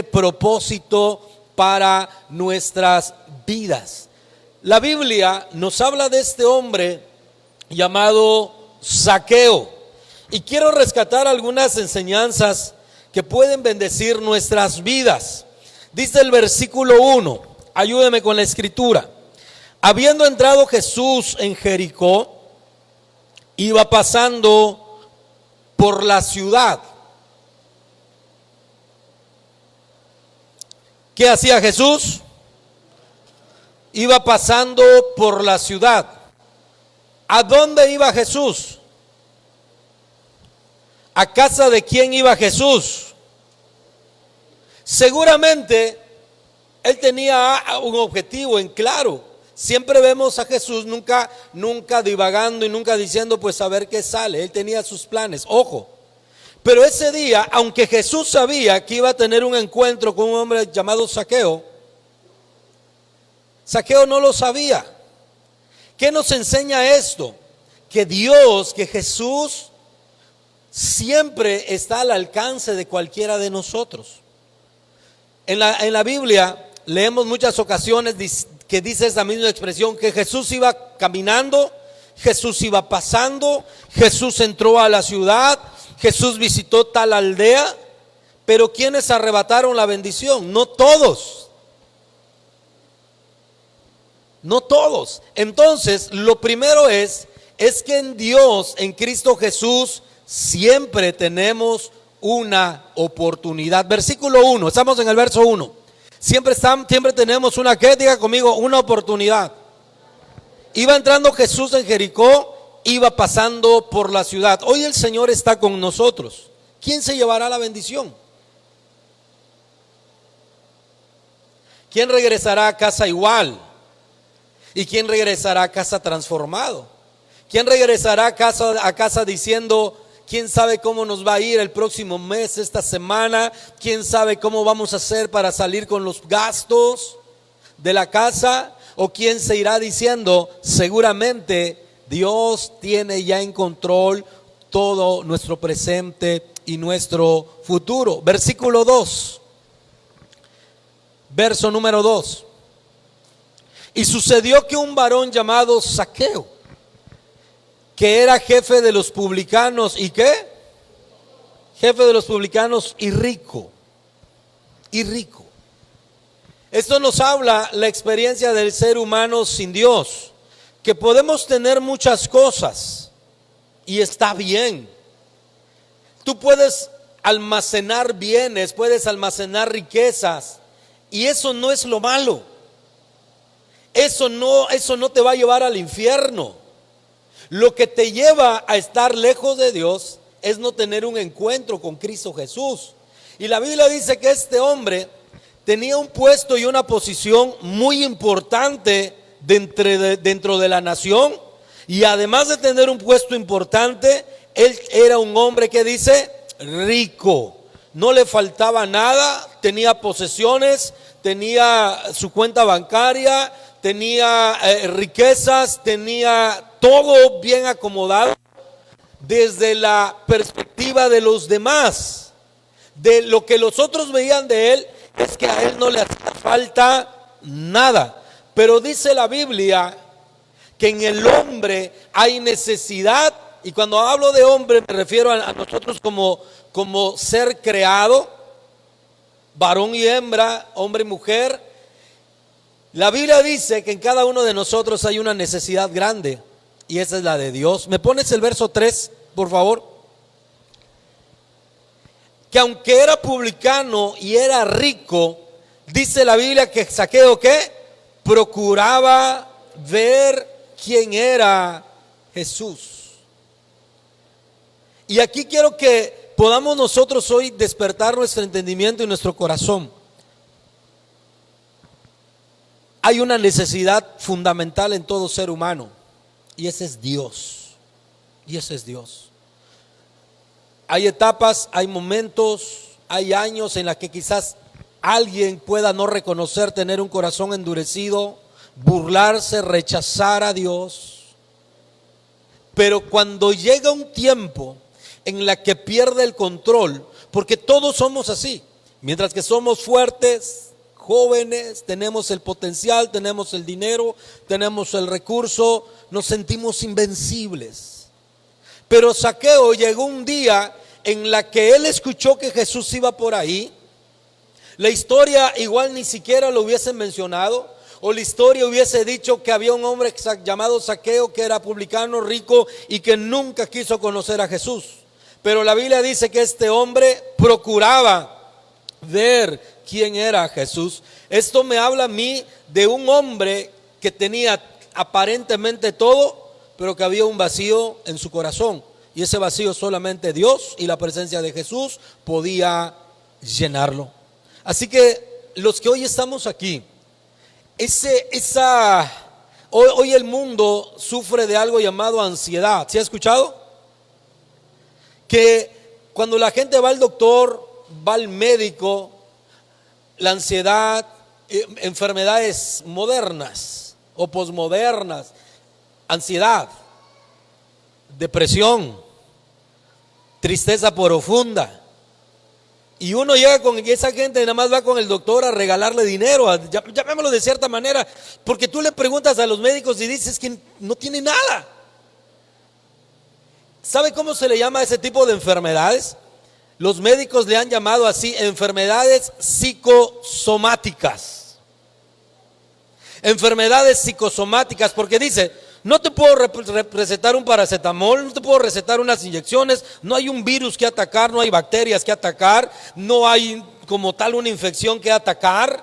propósito para nuestras vidas. La Biblia nos habla de este hombre llamado Zaqueo, y quiero rescatar algunas enseñanzas que pueden bendecir nuestras vidas. Dice el versículo 1, ayúdeme con la escritura. Habiendo entrado Jesús en Jericó, iba pasando por la ciudad. ¿Qué hacía Jesús? Iba pasando por la ciudad. ¿A dónde iba Jesús? ¿A casa de quién iba Jesús? Seguramente él tenía un objetivo en claro. Siempre vemos a Jesús nunca divagando y nunca diciendo pues a ver qué sale. Él tenía sus planes, ojo. Pero ese día, aunque Jesús sabía que iba a tener un encuentro con un hombre llamado Zaqueo, Zaqueo no lo sabía. ¿Qué nos enseña esto? Que Dios, que Jesús siempre está al alcance de cualquiera de nosotros. En la Biblia leemos muchas ocasiones que dice esa misma expresión, que Jesús iba caminando, Jesús iba pasando, Jesús entró a la ciudad, Jesús visitó tal aldea. Pero ¿quiénes arrebataron la bendición? No todos. No todos. Entonces, lo primero es que en Dios, en Cristo Jesús, siempre tenemos una oportunidad. Versículo 1, estamos en el verso 1. Siempre tenemos una, ¿qué? Diga conmigo, una oportunidad. Iba entrando Jesús en Jericó, iba pasando por la ciudad. Hoy el Señor está con nosotros. ¿Quién se llevará la bendición? ¿Quién regresará a casa igual? ¿Y quién regresará a casa transformado? ¿Quién regresará a casa diciendo, quién sabe cómo nos va a ir el próximo mes, esta semana? ¿Quién sabe cómo vamos a hacer para salir con los gastos de la casa? ¿O quién se irá diciendo, seguramente Dios tiene ya en control todo nuestro presente y nuestro futuro? Versículo 2, verso número 2. Y sucedió que un varón llamado Zaqueo, que era jefe de los publicanos, ¿y qué? Jefe de los publicanos y rico. Esto nos habla la experiencia del ser humano sin Dios, que podemos tener muchas cosas y está bien. Tú puedes almacenar bienes, puedes almacenar riquezas, y eso no es lo malo. Eso no te va a llevar al infierno. Lo que te lleva a estar lejos de Dios es no tener un encuentro con Cristo Jesús. Y la Biblia dice que este hombre tenía un puesto y una posición muy importante dentro de la nación. Y además de tener un puesto importante, él era un hombre que dice rico. No le faltaba nada, tenía posesiones, tenía su cuenta bancaria, tenía riquezas, tenía todo bien acomodado desde la perspectiva de los demás. De lo que los otros veían de él es que a él no le hacía falta nada. Pero dice la Biblia que en el hombre hay necesidad, y cuando hablo de hombre me refiero a nosotros como ser creado, varón y hembra, hombre y mujer. La Biblia dice que en cada uno de nosotros hay una necesidad grande, y esa es la de Dios. ¿Me pones el verso 3, por favor? Que aunque era publicano y era rico, dice la Biblia que Zaqueo, ¿qué? Procuraba ver quién era Jesús. Y aquí quiero que podamos nosotros hoy despertar nuestro entendimiento y nuestro corazón. Hay una necesidad fundamental en todo ser humano, y ese es Dios. Hay etapas, hay momentos, hay años en los que quizás alguien pueda no reconocer, tener un corazón endurecido, burlarse, rechazar a Dios. Pero cuando llega un tiempo en la que pierde el control, porque todos somos así, Mientras que somos fuertes, jóvenes, tenemos el potencial, tenemos el dinero, tenemos el recurso, nos sentimos invencibles. Pero Zaqueo llegó un día en la que él escuchó que Jesús iba por ahí. La historia igual ni siquiera lo hubiese mencionado, o la historia hubiese dicho que había un hombre llamado Zaqueo que era publicano, rico y que nunca quiso conocer a Jesús. Pero la Biblia dice que este hombre procuraba ver quién era Jesús. Esto me habla a mí de un hombre que tenía aparentemente todo, pero que había un vacío en su corazón. Y ese vacío solamente Dios y la presencia de Jesús podía llenarlo. Así que los que hoy estamos aquí, hoy el mundo sufre de algo llamado ansiedad. ¿Sí ha escuchado? Que cuando la gente va al doctor, va al médico, la ansiedad, enfermedades modernas o posmodernas, ansiedad, depresión, tristeza profunda. Y uno llega con esa gente, nada más va con el doctor a regalarle dinero, llamémoslo de cierta manera, porque tú le preguntas a los médicos y dices que no tiene nada. ¿Sabe cómo se le llama a ese tipo de enfermedades? Los médicos le han llamado así enfermedades psicosomáticas. Enfermedades psicosomáticas, porque dice, no te puedo recetar un paracetamol, no te puedo recetar unas inyecciones, no hay un virus que atacar, no hay bacterias que atacar, no hay como tal una infección que atacar,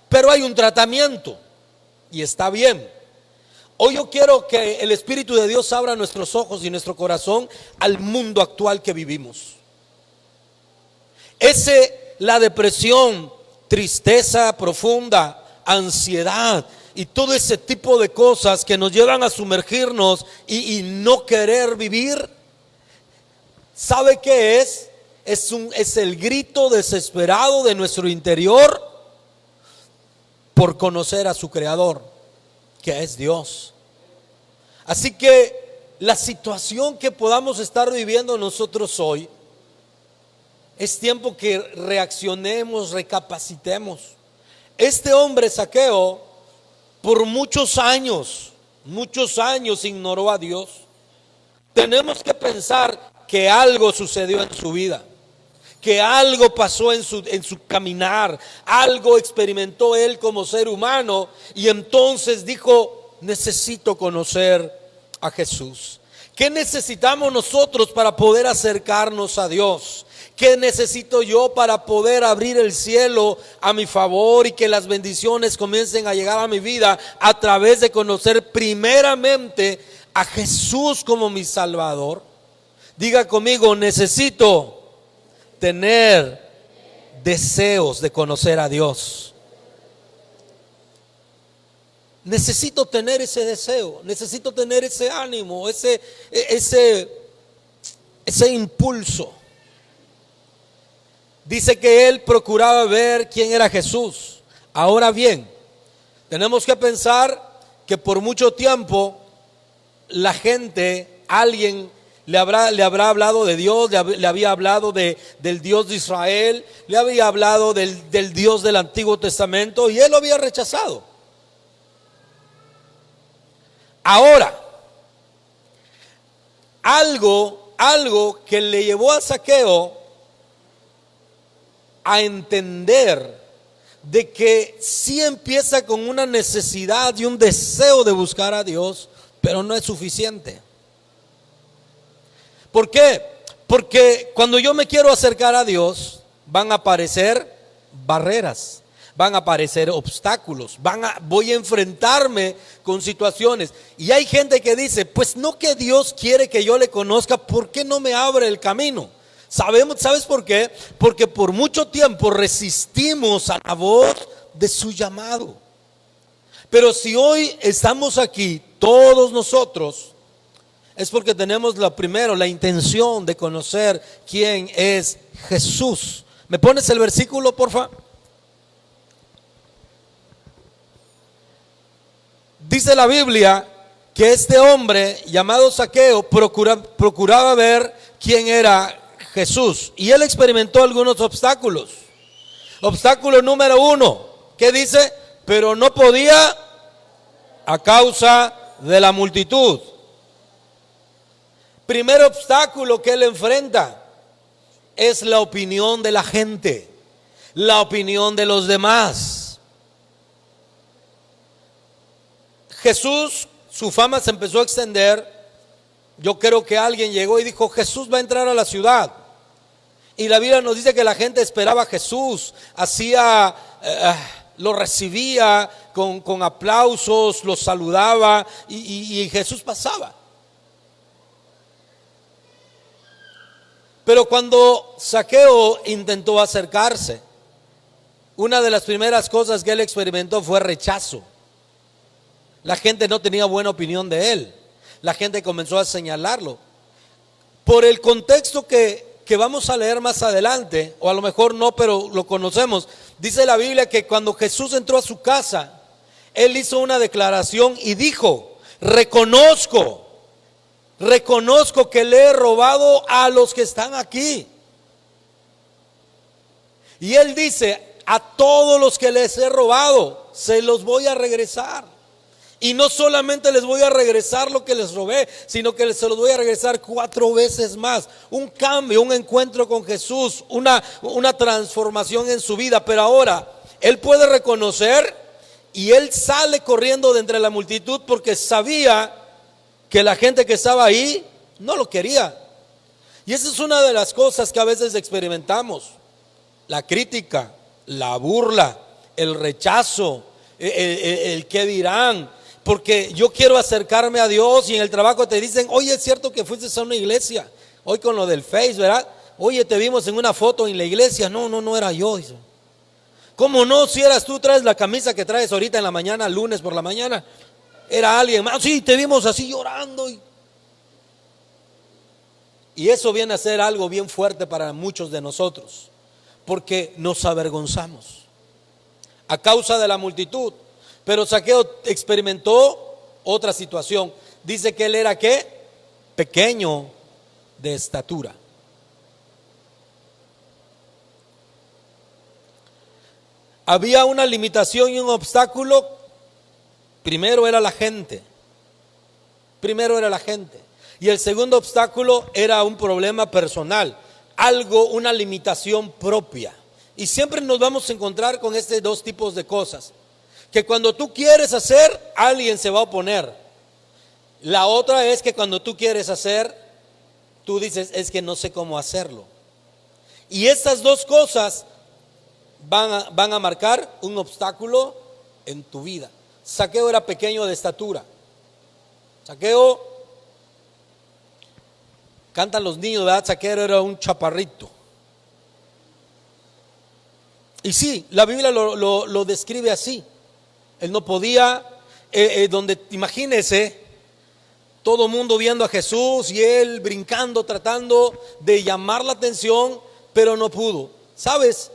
pero hay un tratamiento y está bien. Hoy yo quiero que el Espíritu de Dios abra nuestros ojos y nuestro corazón al mundo actual que vivimos. La depresión, tristeza profunda, ansiedad y todo ese tipo de cosas que nos llevan a sumergirnos y no querer vivir. ¿Sabe qué es? Es el grito desesperado de nuestro interior por conocer a su Creador, que es Dios. Así que la situación que podamos estar viviendo nosotros hoy, es tiempo que reaccionemos, recapacitemos. Este hombre Zaqueo por muchos años ignoró a Dios. Tenemos que pensar que algo sucedió en su vida, que algo pasó en su caminar, algo experimentó él como ser humano y entonces dijo, necesito conocer a Jesús. ¿Qué necesitamos nosotros para poder acercarnos a Dios? ¿Qué necesito yo para poder abrir el cielo a mi favor y que las bendiciones comiencen a llegar a mi vida a través de conocer primeramente a Jesús como mi Salvador? Diga conmigo, necesito tener deseos de conocer a Dios. Necesito tener ese deseo, necesito tener ese ánimo, ese impulso. Dice que él procuraba ver quién era Jesús. Ahora bien, tenemos que pensar que por mucho tiempo la gente, alguien le habrá hablado de Dios, le había hablado del Dios de Israel, le había hablado del Dios del Antiguo Testamento y él lo había rechazado. Ahora, algo que le llevó a Zaqueo a entender de que sí empieza con una necesidad y un deseo de buscar a Dios, pero no es suficiente. ¿Por qué? Porque cuando yo me quiero acercar a Dios, van a aparecer barreras, van a aparecer obstáculos, voy a enfrentarme con situaciones. Y hay gente que dice, pues no, que Dios quiere que yo le conozca, ¿por qué no me abre el camino? ¿Sabes por qué? Porque por mucho tiempo resistimos a la voz de su llamado. Pero si hoy estamos aquí, todos nosotros, es porque tenemos la intención de conocer quién es Jesús. ¿Me pones el versículo, por favor? Dice la Biblia que este hombre llamado Zaqueo procuraba ver quién era Jesús y él experimentó algunos obstáculos. Obstáculo número 1, ¿qué dice? Pero no podía a causa de la multitud. Primer obstáculo que él enfrenta es la opinión de la gente, la opinión de los demás. Jesús, su fama se empezó a extender. Yo creo que alguien llegó y dijo: Jesús va a entrar a la ciudad. Y la Biblia nos dice que la gente esperaba a Jesús, lo recibía con aplausos, lo saludaba y Jesús pasaba. Pero cuando Zaqueo intentó acercarse, una de las primeras cosas que él experimentó fue rechazo. La gente no tenía buena opinión de él. La gente comenzó a señalarlo. Por el contexto que vamos a leer más adelante, o a lo mejor no, pero lo conocemos, dice la Biblia que cuando Jesús entró a su casa, él hizo una declaración y dijo: reconozco que le he robado a los que están aquí. Y él dice: a todos los que les he robado, se los voy a regresar. Y no solamente les voy a regresar lo que les robé, sino que se los voy a regresar 4 veces más. Un cambio, un encuentro con Jesús, una transformación en su vida. Pero ahora, él puede reconocer y él sale corriendo de entre la multitud porque sabía que la gente que estaba ahí no lo quería. Y esa es una de las cosas que a veces experimentamos: la crítica, la burla, el rechazo, el qué dirán. Porque yo quiero acercarme a Dios y en el trabajo te dicen: oye, es cierto que fuiste a una iglesia. Hoy con lo del Face, ¿verdad? Oye, te vimos en una foto en la iglesia. No era yo. Dice. ¿Cómo no? Si eras tú, traes la camisa que traes ahorita en la mañana, lunes por la mañana. Era alguien más. Sí, te vimos así llorando. Y eso viene a ser algo bien fuerte para muchos de nosotros, porque nos avergonzamos a causa de la multitud. Pero Zaqueo experimentó otra situación. Dice que él era ¿qué? Pequeño de estatura. Había una limitación y un obstáculo. Primero era la gente. Y el segundo obstáculo era un problema personal, una limitación propia. Y siempre nos vamos a encontrar con estos 2 tipos de cosas. Que cuando tú quieres hacer, alguien se va a oponer. La otra es que cuando tú quieres hacer, tú dices: es que no sé cómo hacerlo. Y estas 2 cosas van a marcar un obstáculo en tu vida. Zaqueo era pequeño de estatura. Zaqueo, cantan los niños, ¿verdad? Zaqueo era un chaparrito. Y sí, la Biblia lo describe así. Él no podía, imagínese, todo mundo viendo a Jesús y él brincando, tratando de llamar la atención, pero no pudo. ¿Sabes?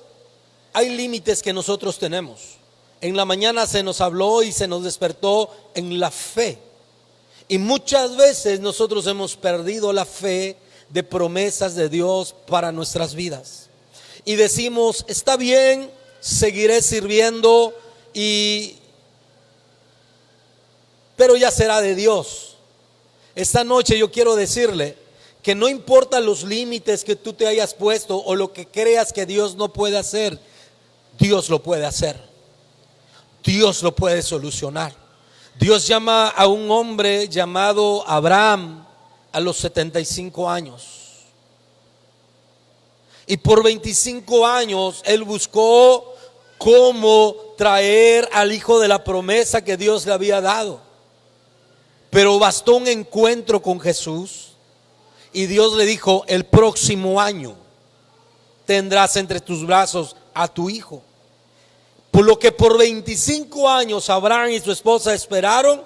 Hay límites que nosotros tenemos. En la mañana se nos habló y se nos despertó en la fe. Y muchas veces nosotros hemos perdido la fe de promesas de Dios para nuestras vidas. Y decimos: está bien, seguiré sirviendo pero ya será de Dios. Esta noche yo quiero decirle que no importa los límites que tú te hayas puesto o lo que creas que Dios no puede hacer, Dios lo puede hacer. Dios lo puede solucionar. Dios llama a un hombre llamado Abraham a los 75 años. Y por 25 años él buscó cómo traer al hijo de la promesa que Dios le había dado. Pero bastó un encuentro con Jesús y Dios le dijo: el próximo año tendrás entre tus brazos a tu hijo. Por lo que por 25 años Abraham y su esposa esperaron,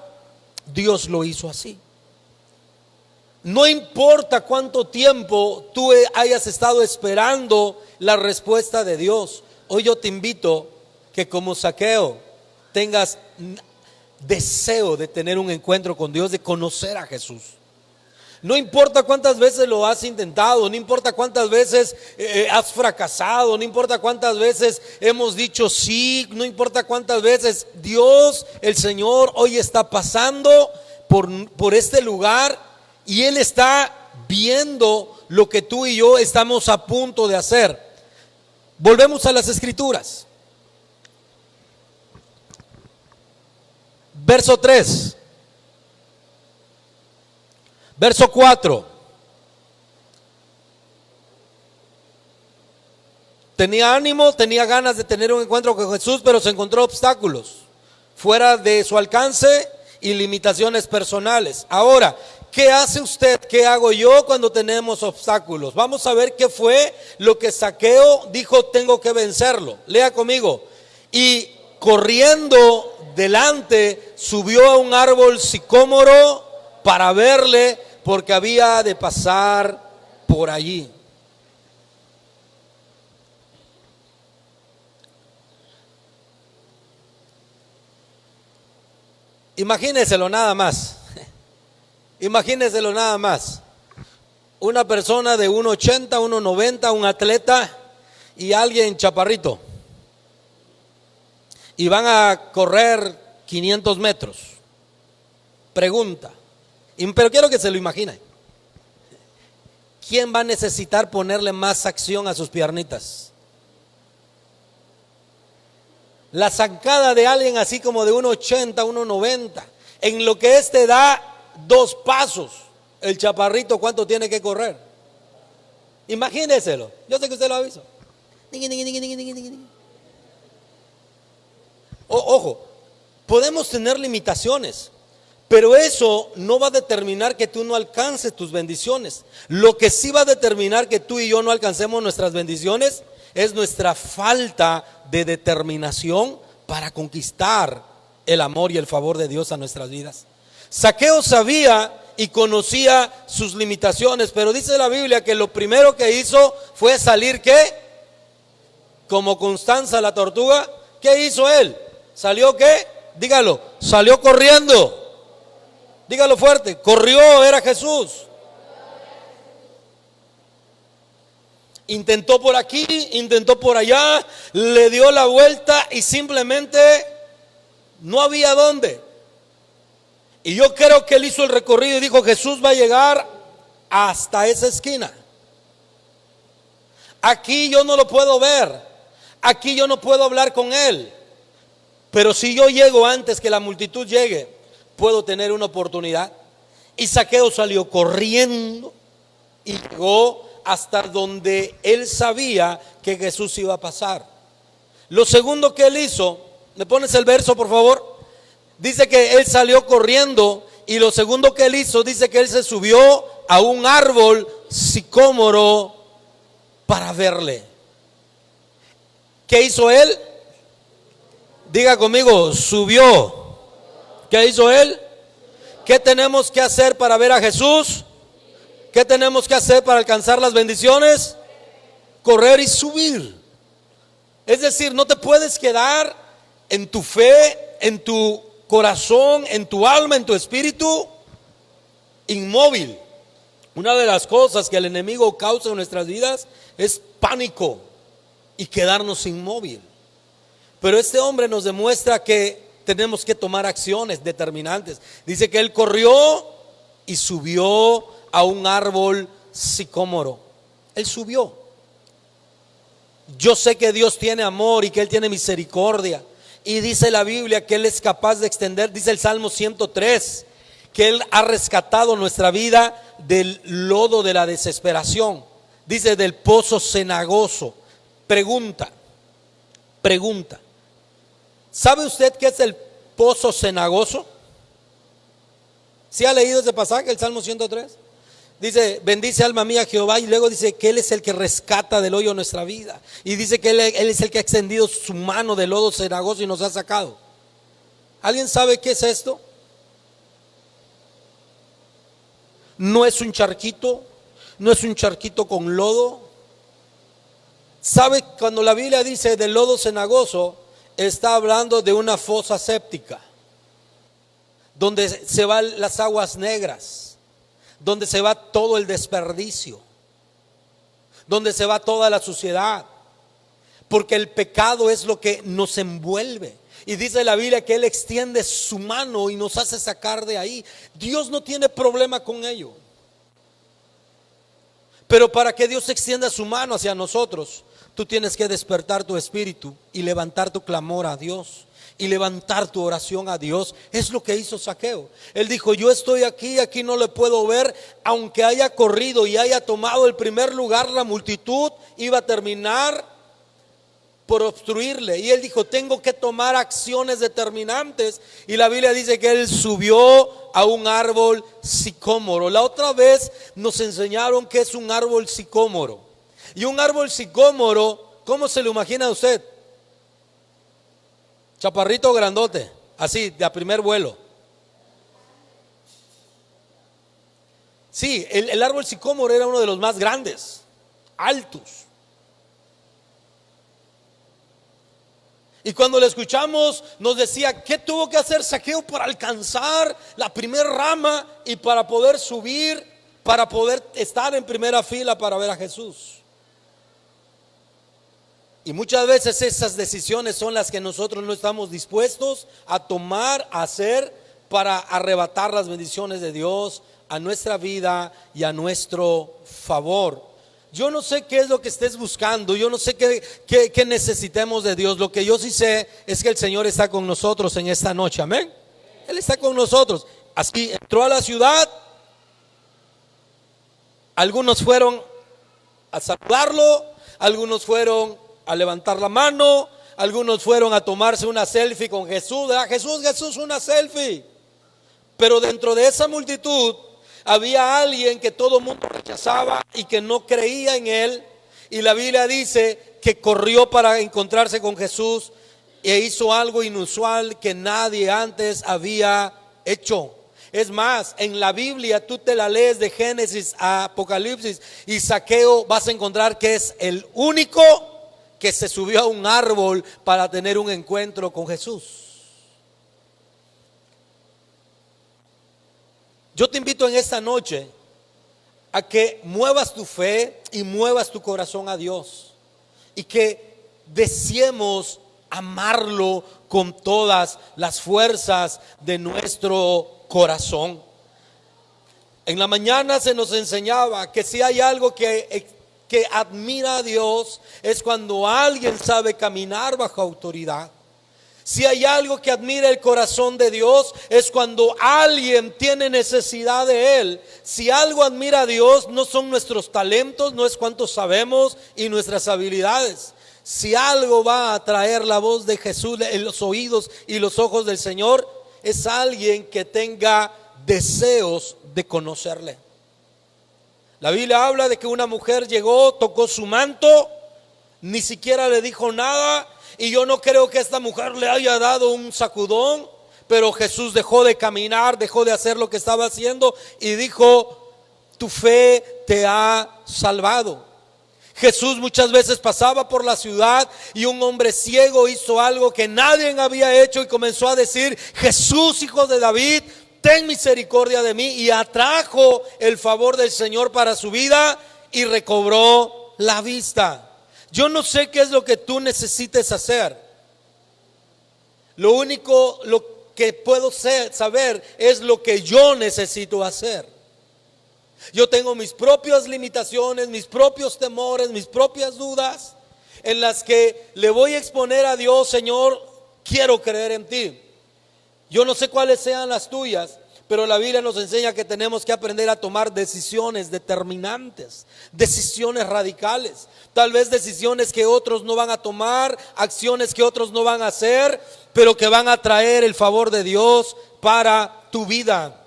Dios lo hizo así. No importa cuánto tiempo tú hayas estado esperando la respuesta de Dios. Hoy yo te invito que como Zaqueo tengas deseo de tener un encuentro con Dios, de conocer a Jesús. No importa cuántas veces lo has intentado, no importa cuántas veces has fracasado, no importa cuántas veces hemos dicho sí, no importa cuántas veces, Dios, el Señor, hoy está pasando por este lugar y Él está viendo lo que tú y yo estamos a punto de hacer. Volvemos a las Escrituras. Verso 3. Verso 4. Tenía ánimo, tenía ganas de tener un encuentro con Jesús, pero se encontró obstáculos fuera de su alcance y limitaciones personales. Ahora, ¿qué hace usted? ¿Qué hago yo cuando tenemos obstáculos? Vamos a ver qué fue lo que Zaqueo dijo: tengo que vencerlo. Lea conmigo. Y corriendo delante, subió a un árbol sicómoro para verle, porque había de pasar por allí. Imagíneselo nada más. Imagíneselo nada más. Una persona de 1,80, 1,90, un atleta y alguien chaparrito. Y van a correr 500 metros. Pregunta. Pero quiero que se lo imaginen. ¿Quién va a necesitar ponerle más acción a sus piernitas? La zancada de alguien así como de 1,80, 1,90. En lo que da 2 pasos, el chaparrito, ¿cuánto tiene que correr? Imagíneselo. Yo sé que usted lo ha visto. Ojo, podemos tener limitaciones, pero eso no va a determinar que tú no alcances tus bendiciones. Lo que sí va a determinar que tú y yo no alcancemos nuestras bendiciones es nuestra falta de determinación para conquistar el amor y el favor de Dios a nuestras vidas. Zaqueo sabía y conocía sus limitaciones, pero dice la Biblia que lo primero que hizo fue salir, ¿qué? Como Constanza la tortuga. ¿Qué hizo él? ¿Salió qué? Dígalo, salió corriendo. Dígalo fuerte, corrió, era Jesús. Intentó por aquí, intentó por allá, le dio la vuelta y simplemente no había dónde. Y yo creo que él hizo el recorrido y dijo: Jesús va a llegar hasta esa esquina. Aquí yo no lo puedo ver, aquí yo no puedo hablar con él, pero si yo llego antes que la multitud llegue, puedo tener una oportunidad. Y Zaqueo salió corriendo y llegó hasta donde él sabía que Jesús iba a pasar. Lo segundo que él hizo, ¿me pones el verso por favor? Dice que él salió corriendo y lo segundo que él hizo, dice que él se subió a un árbol sicómoro para verle. ¿Qué hizo él? Diga conmigo, subió. ¿Qué hizo él? ¿Qué tenemos que hacer para ver a Jesús? ¿Qué tenemos que hacer para alcanzar las bendiciones? Correr y subir. Es decir, no te puedes quedar en tu fe, en tu corazón, en tu alma, en tu espíritu, inmóvil. Una de las cosas que el enemigo causa en nuestras vidas es pánico y quedarnos inmóvil. Pero este hombre nos demuestra que tenemos que tomar acciones determinantes. Dice que él corrió y subió a un árbol sicómoro. Él subió. Yo sé que Dios tiene amor y que Él tiene misericordia. Y dice la Biblia que Él es capaz de extender, dice el Salmo 103, que Él ha rescatado nuestra vida del lodo de la desesperación. Dice del pozo cenagoso. Pregunta. ¿Sabe usted qué es el pozo cenagoso? ¿Sí ha leído ese pasaje, el Salmo 103? Dice: bendice alma mía Jehová, y luego dice que Él es el que rescata del hoyo nuestra vida, y dice que Él es el que ha extendido su mano del lodo cenagoso y nos ha sacado. ¿Alguien sabe qué es esto? No es un charquito, no es un charquito con lodo. ¿Sabe? Cuando la Biblia dice del lodo cenagoso, está hablando de una fosa séptica donde se van las aguas negras. donde se va todo el desperdicio, donde se va toda la suciedad, porque el pecado es lo que nos envuelve. Y dice la Biblia que Él extiende su mano y nos hace sacar de ahí. Dios no tiene problema con ello. Pero para que Dios extienda su mano hacia nosotros, tú tienes que despertar tu espíritu y levantar tu clamor a Dios y levantar tu oración a Dios. Es lo que hizo Zaqueo. Él dijo: yo estoy aquí, aquí no le puedo ver. Aunque haya corrido y haya tomado el primer lugar, la multitud iba a terminar por obstruirle. Y él dijo: tengo que tomar acciones determinantes. Y la Biblia dice que él subió a un árbol sicómoro. La otra vez nos enseñaron que es un árbol sicómoro. Y un árbol sicómoro, ¿cómo se lo imagina usted? Chaparrito grandote, así, de a primer vuelo. Sí, el árbol sicómoro era uno de los más grandes, altos. Y cuando le escuchamos, nos decía qué tuvo que hacer Zaqueo para alcanzar la primera rama y para poder subir, para poder estar en primera fila para ver a Jesús. Y muchas veces esas decisiones son las que nosotros no estamos dispuestos a tomar, a hacer, para arrebatar las bendiciones de Dios a nuestra vida y a nuestro favor. Yo no sé qué es lo que estés buscando, yo no sé qué necesitemos de Dios. Lo que yo sí sé es que el Señor está con nosotros en esta noche, amén. Él está con nosotros. Así entró a la ciudad, algunos fueron a saludarlo, algunos fueron a levantar la mano, algunos fueron a tomarse una selfie con Jesús. Jesús, una selfie. Pero dentro de esa multitud había alguien que todo el mundo rechazaba y que no creía en él. Y la Biblia dice que corrió para encontrarse con Jesús e hizo algo inusual que nadie antes había hecho. Es más, en la Biblia tú te la lees de Génesis a Apocalipsis y Zaqueo vas a encontrar que es el único que se subió a un árbol para tener un encuentro con Jesús. Yo te invito en esta noche a que muevas tu fe y muevas tu corazón a Dios y que deseemos amarlo con todas las fuerzas de nuestro corazón. En la mañana se nos enseñaba que si hay algo que admira a Dios es cuando alguien sabe caminar bajo autoridad. Si hay algo que admira el corazón de Dios es cuando alguien tiene necesidad de Él. Si algo admira a Dios no son nuestros talentos, no es cuánto sabemos y nuestras habilidades. Si algo va a atraer la voz de Jesús en los oídos y los ojos del Señor, es alguien que tenga deseos de conocerle. La Biblia habla de que una mujer llegó, tocó su manto, ni siquiera le dijo nada. Y yo no creo que esta mujer le haya dado un sacudón, pero Jesús dejó de caminar, dejó de hacer lo que estaba haciendo y dijo: tu fe te ha salvado. Jesús muchas veces pasaba por la ciudad y un hombre ciego hizo algo que nadie había hecho y comenzó a decir: Jesús, hijo de David, ten misericordia de mí. Y atrajo el favor del Señor para su vida y recobró la vista. Yo no sé qué es lo que tú necesites hacer. Lo único que puedo saber es lo que yo necesito hacer. Yo tengo mis propias limitaciones, mis propios temores, mis propias dudas, en las que le voy a exponer a Dios: Señor, quiero creer en ti. Yo no sé cuáles sean las tuyas, pero la Biblia nos enseña que tenemos que aprender a tomar decisiones determinantes, decisiones radicales. Tal vez decisiones que otros no van a tomar, acciones que otros no van a hacer, pero que van a traer el favor de Dios para tu vida.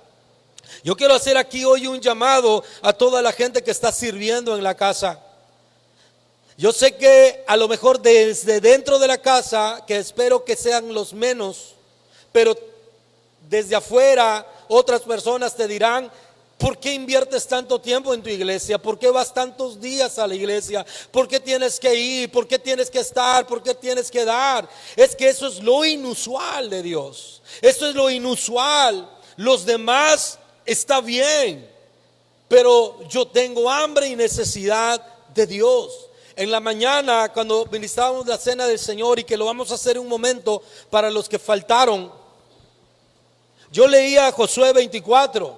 Yo quiero hacer aquí hoy un llamado a toda la gente que está sirviendo en la casa. Yo sé que a lo mejor desde dentro de la casa, que espero que sean los menos, pero desde afuera otras personas te dirán: ¿por qué inviertes tanto tiempo en tu iglesia? ¿Por qué vas tantos días a la iglesia? ¿Por qué tienes que ir? ¿Por qué tienes que estar? ¿Por qué tienes que dar? Es que eso es lo inusual de Dios. Eso es lo inusual. Los demás está bien, pero yo tengo hambre y necesidad de Dios. En la mañana, cuando ministrábamos la cena del Señor, y que lo vamos a hacer en un momento para los que faltaron, yo leía Josué 24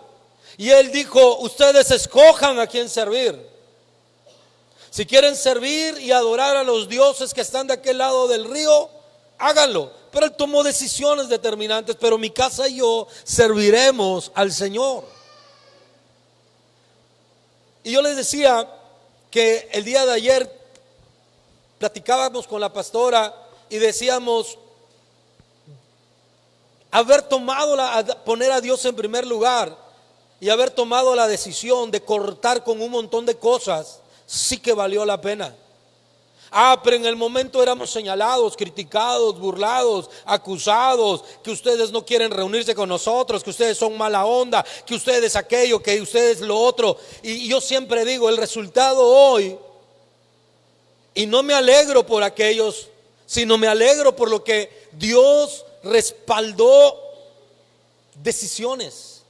y él dijo: ustedes escojan a quién servir. Si quieren servir y adorar a los dioses que están de aquel lado del río, háganlo. Pero él tomó decisiones determinantes: pero mi casa y yo serviremos al Señor. Y yo les decía que el día de ayer platicábamos con la pastora y decíamos, poner a Dios en primer lugar y haber tomado la decisión de cortar con un montón de cosas, sí que valió la pena. Pero en el momento éramos señalados, criticados, burlados, acusados, que ustedes no quieren reunirse con nosotros, que ustedes son mala onda, que ustedes aquello, que ustedes lo otro. Y yo siempre digo, el resultado hoy, y no me alegro por aquellos, sino me alegro por lo que Dios respaldó decisiones.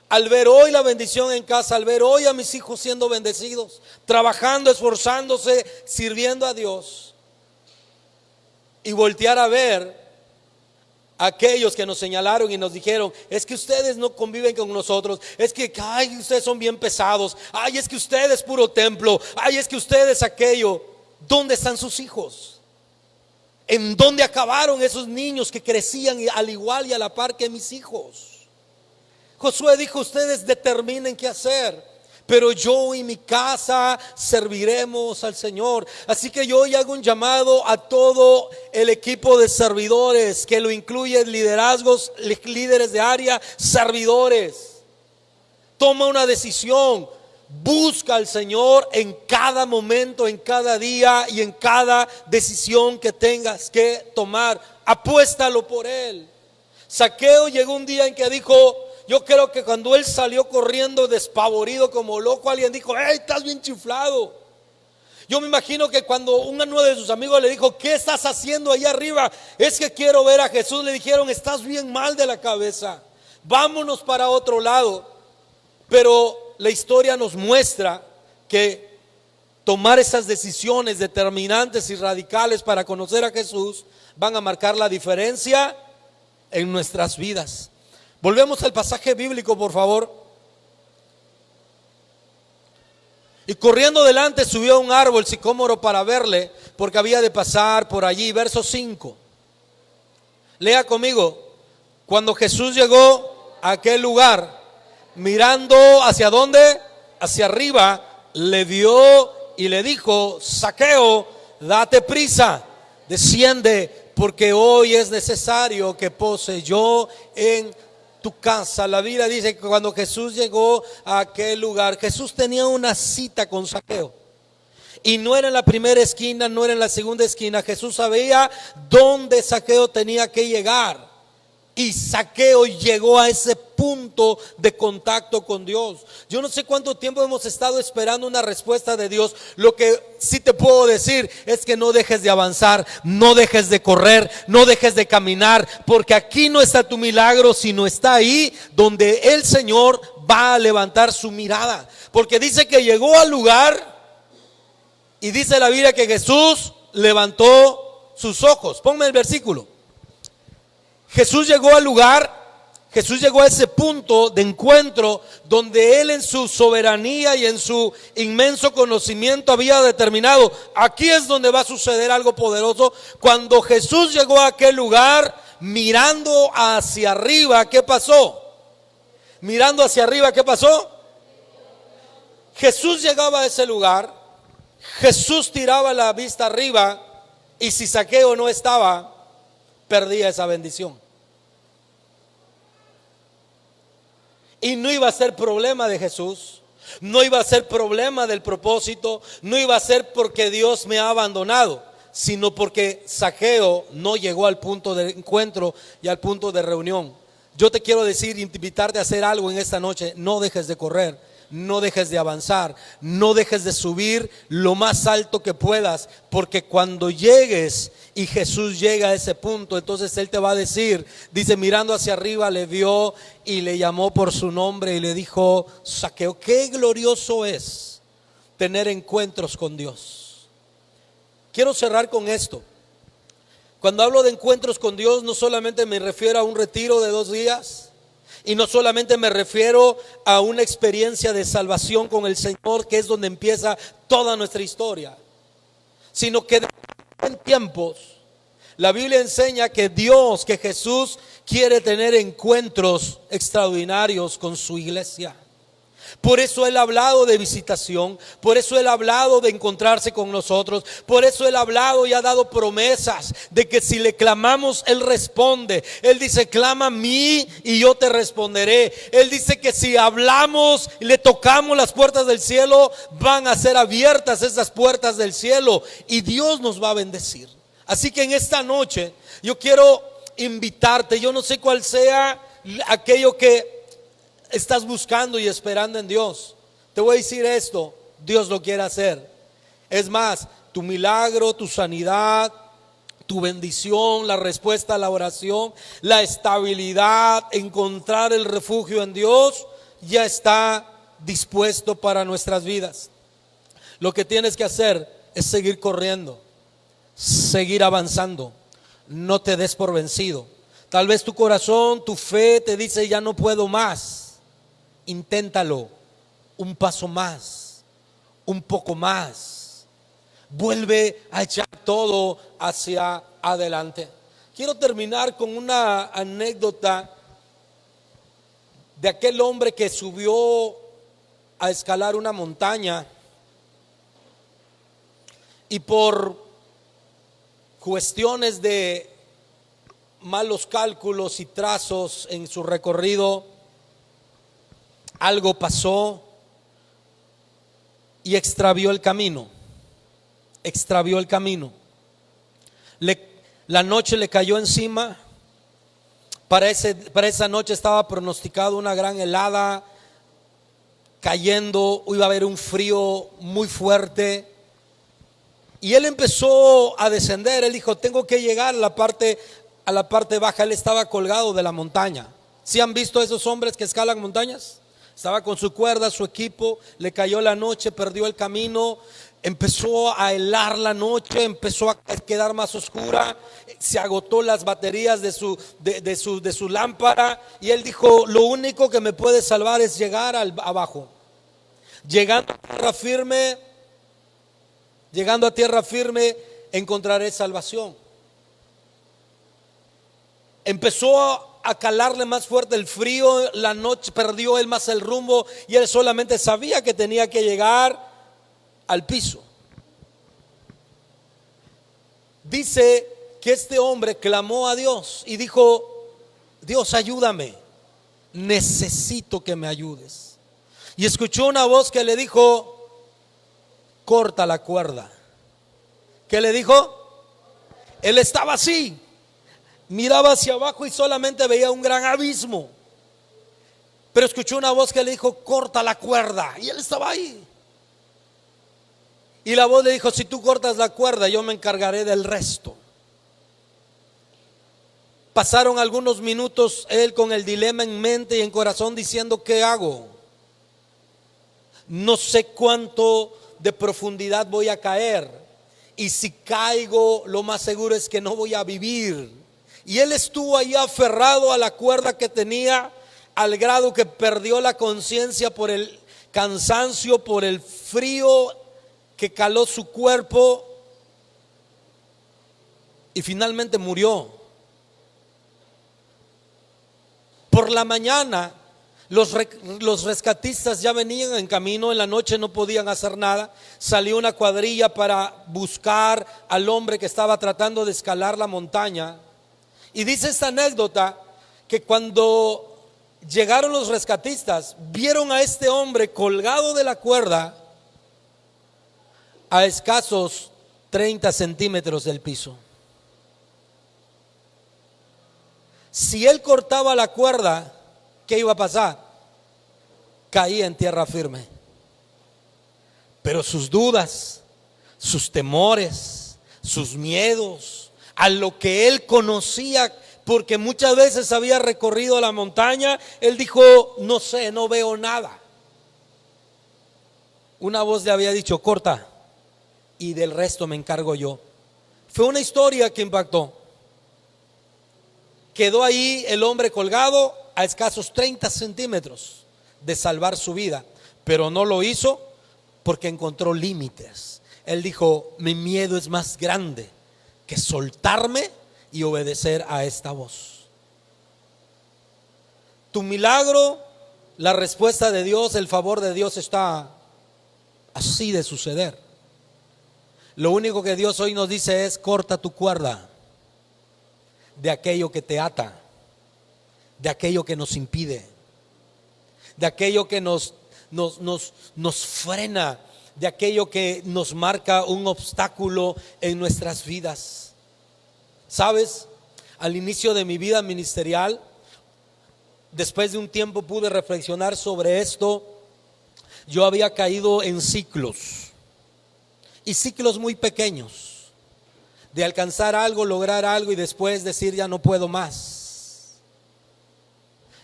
Al ver hoy la bendición en casa, al ver hoy a mis hijos siendo bendecidos, trabajando, esforzándose, sirviendo a Dios, y voltear a ver a aquellos que nos señalaron y nos dijeron: es que ustedes no conviven con nosotros, es que ustedes son bien pesados, es que ustedes puro templo, es que ustedes aquello. ¿Dónde están sus hijos? ¿En dónde acabaron esos niños que crecían al igual y a la par que mis hijos? Josué dijo: ustedes determinen qué hacer, pero yo y mi casa serviremos al Señor. Así que yo hoy hago un llamado a todo el equipo de servidores, que lo incluye liderazgos, líderes de área, servidores. Toma una decisión, busca al Señor en cada momento, en cada día y en cada decisión que tengas que tomar. Apuéstalo por Él. Zaqueo llegó un día en que dijo, yo creo que cuando él salió corriendo despavorido como loco, alguien dijo: hey, estás bien chiflado. Yo me imagino que cuando uno de sus amigos le dijo: ¿qué estás haciendo ahí arriba? Es que quiero ver a Jesús. Le dijeron: estás bien mal de la cabeza, vámonos para otro lado. Pero la historia nos muestra que tomar esas decisiones determinantes y radicales para conocer a Jesús van a marcar la diferencia en nuestras vidas. Volvemos al pasaje bíblico, por favor. Y corriendo delante subió a un árbol sicómoro para verle, porque había de pasar por allí. Verso 5. Lea conmigo. Cuando Jesús llegó a aquel lugar, mirando ¿hacia dónde? Hacia arriba, le vio y le dijo: Zaqueo, date prisa, desciende, porque hoy es necesario que pose yo en tu casa. La Biblia dice que cuando Jesús llegó a aquel lugar, Jesús tenía una cita con Zaqueo. Y no era en la primera esquina, no era en la segunda esquina. Jesús sabía dónde Zaqueo tenía que llegar. Y Zaqueo llegó a ese punto de contacto con Dios. Yo no sé cuánto tiempo hemos estado esperando una respuesta de Dios. Lo que sí te puedo decir es que no dejes de avanzar, no dejes de correr, no dejes de caminar, porque aquí no está tu milagro, sino está ahí donde el Señor va a levantar su mirada. Porque dice que llegó al lugar y dice la Biblia que Jesús levantó sus ojos. Ponme el versículo. Jesús llegó al lugar, Jesús llegó a ese punto de encuentro donde Él en su soberanía y en su inmenso conocimiento había determinado: aquí es donde va a suceder algo poderoso. Cuando Jesús llegó a aquel lugar, mirando hacia arriba, ¿qué pasó? Mirando hacia arriba, ¿qué pasó? Jesús llegaba a ese lugar, Jesús tiraba la vista arriba, y si Zaqueo no estaba, perdía esa bendición. Y no iba a ser problema de Jesús, no iba a ser problema del propósito, no iba a ser porque Dios me ha abandonado, sino porque Zaqueo no llegó al punto de encuentro y al punto de reunión. Yo te quiero decir, invitarte a hacer algo en esta noche. No dejes de correr, no dejes de avanzar, no dejes de subir lo más alto que puedas, porque cuando llegues y Jesús llega a ese punto, entonces Él te va a decir, dice, mirando hacia arriba le vio y le llamó por su nombre y le dijo, Zaqueo, qué glorioso es tener encuentros con Dios. Quiero cerrar con esto. Cuando hablo de encuentros con Dios, no solamente me refiero a un retiro de 2 días, y no solamente me refiero a una experiencia de salvación con el Señor, que es donde empieza toda nuestra historia, sino que en tiempos la Biblia enseña que Dios, que Jesús quiere tener encuentros extraordinarios con su iglesia. Por eso Él ha hablado de visitación, por eso Él ha hablado de encontrarse con nosotros, por eso Él ha hablado y ha dado promesas de que si le clamamos Él responde. Él dice, clama a mí y yo te responderé. Él dice que si hablamos y le tocamos las puertas del cielo, van a ser abiertas esas puertas del cielo y Dios nos va a bendecir. Así que en esta noche yo quiero invitarte, yo no sé cuál sea aquello que estás buscando y esperando en Dios. Te voy a decir esto, Dios lo quiere hacer. Es más, tu milagro, tu sanidad, tu bendición, la respuesta a la oración, la estabilidad, encontrar el refugio en Dios, ya está dispuesto para nuestras vidas. Lo que tienes que hacer es seguir corriendo, seguir avanzando. No te des por vencido. Tal vez tu corazón, tu fe te dice, ya no puedo más. Inténtalo, un paso más, un poco más. Vuelve a echar todo hacia adelante. Quiero terminar con una anécdota de aquel hombre que subió a escalar una montaña y por cuestiones de malos cálculos y trazos en su recorrido, algo pasó y extravió el camino. Extravió el camino. La noche le cayó encima. Para esa noche estaba pronosticado una gran helada cayendo. Iba a haber un frío muy fuerte. Y él empezó a descender. Él dijo, tengo que llegar a la parte baja. Él estaba colgado de la montaña. ¿Sí han visto a esos hombres que escalan montañas? Estaba con su cuerda, su equipo, le cayó la noche, perdió el camino, empezó a helar la noche, empezó a quedar más oscura, se agotó las baterías de su lámpara y él dijo, lo único que me puede salvar es llegar abajo. Llegando a tierra firme, encontraré salvación. Empezó a calarle más fuerte el frío, la noche perdió él más el rumbo y él solamente sabía que tenía que llegar al piso. Dice que este hombre clamó a Dios y dijo, Dios, ayúdame, necesito que me ayudes. Y escuchó una voz que le dijo, corta la cuerda. ¿Qué le dijo? Él estaba así. Miraba hacia abajo y solamente veía un gran abismo. Pero escuchó una voz que le dijo, corta la cuerda. Y él estaba ahí. Y la voz le dijo, si tú cortas la cuerda, yo me encargaré del resto. Pasaron algunos minutos él con el dilema en mente y en corazón diciendo, ¿qué hago? No sé cuánto de profundidad voy a caer. Y si caigo, lo más seguro es que no voy a vivir. Y él estuvo ahí aferrado a la cuerda que tenía, al grado que perdió la conciencia por el cansancio, por el frío que caló su cuerpo y finalmente murió. Por la mañana los rescatistas ya venían en camino, en la noche no podían hacer nada. Salió una cuadrilla para buscar al hombre que estaba tratando de escalar la montaña. Y dice esta anécdota que cuando llegaron los rescatistas, vieron a este hombre colgado de la cuerda a escasos 30 centímetros del piso. Si él cortaba la cuerda, ¿qué iba a pasar? caía en tierra firme. Pero sus dudas, sus temores, sus miedos, a lo que él conocía, porque muchas veces había recorrido la montaña, él dijo: no sé, no veo nada. Una voz le había dicho: corta, y del resto me encargo yo. Fue una historia que impactó. Quedó ahí el hombre colgado a escasos 30 centímetros de salvar su vida, pero no lo hizo porque encontró límites. Él dijo: mi miedo es más grande que soltarme y obedecer a esta voz. Tu milagro, la respuesta de Dios, el favor de Dios está así de suceder. Lo único que Dios hoy nos dice es: corta tu cuerda de aquello que te ata, de aquello que nos impide, de aquello que nos frena, de aquello que nos marca un obstáculo en nuestras vidas. ¿Sabes? Al inicio de mi vida ministerial, después de un tiempo pude reflexionar sobre esto. Yo había caído en ciclos, y ciclos muy pequeños, de alcanzar algo, lograr algo y después decir: ya no puedo más.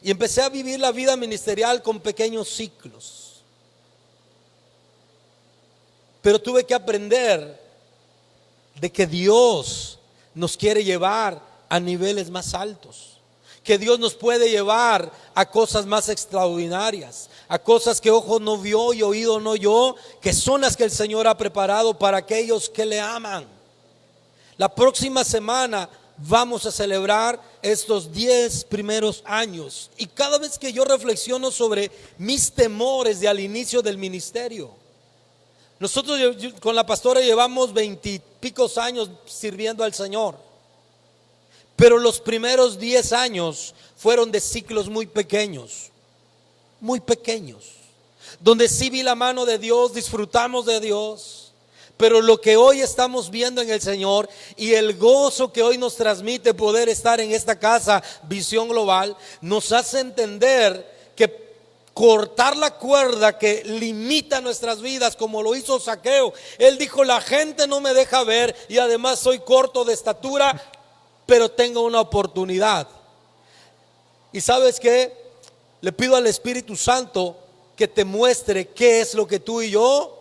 Y empecé a vivir la vida ministerial con pequeños ciclos. Pero tuve que aprender de que Dios nos quiere llevar a niveles más altos, que Dios nos puede llevar a cosas más extraordinarias, a cosas que ojo no vio y oído no oyó, que son las que el Señor ha preparado para aquellos que le aman. La próxima semana vamos a celebrar estos 10 primeros años, y cada vez que yo reflexiono sobre mis temores de al inicio del ministerio, nosotros con la pastora llevamos 20 y picos años sirviendo al Señor, pero los primeros 10 años fueron de ciclos muy pequeños, donde sí vi la mano de Dios, disfrutamos de Dios. Pero lo que hoy estamos viendo en el Señor y el gozo que hoy nos transmite poder estar en esta casa Visión Global, nos hace entender que cortar la cuerda que limita nuestras vidas, como lo hizo Zaqueo. Él dijo: la gente no me deja ver y además soy corto de estatura, pero tengo una oportunidad. ¿Y sabes qué? Le pido al Espíritu Santo que te muestre qué es lo que tú y yo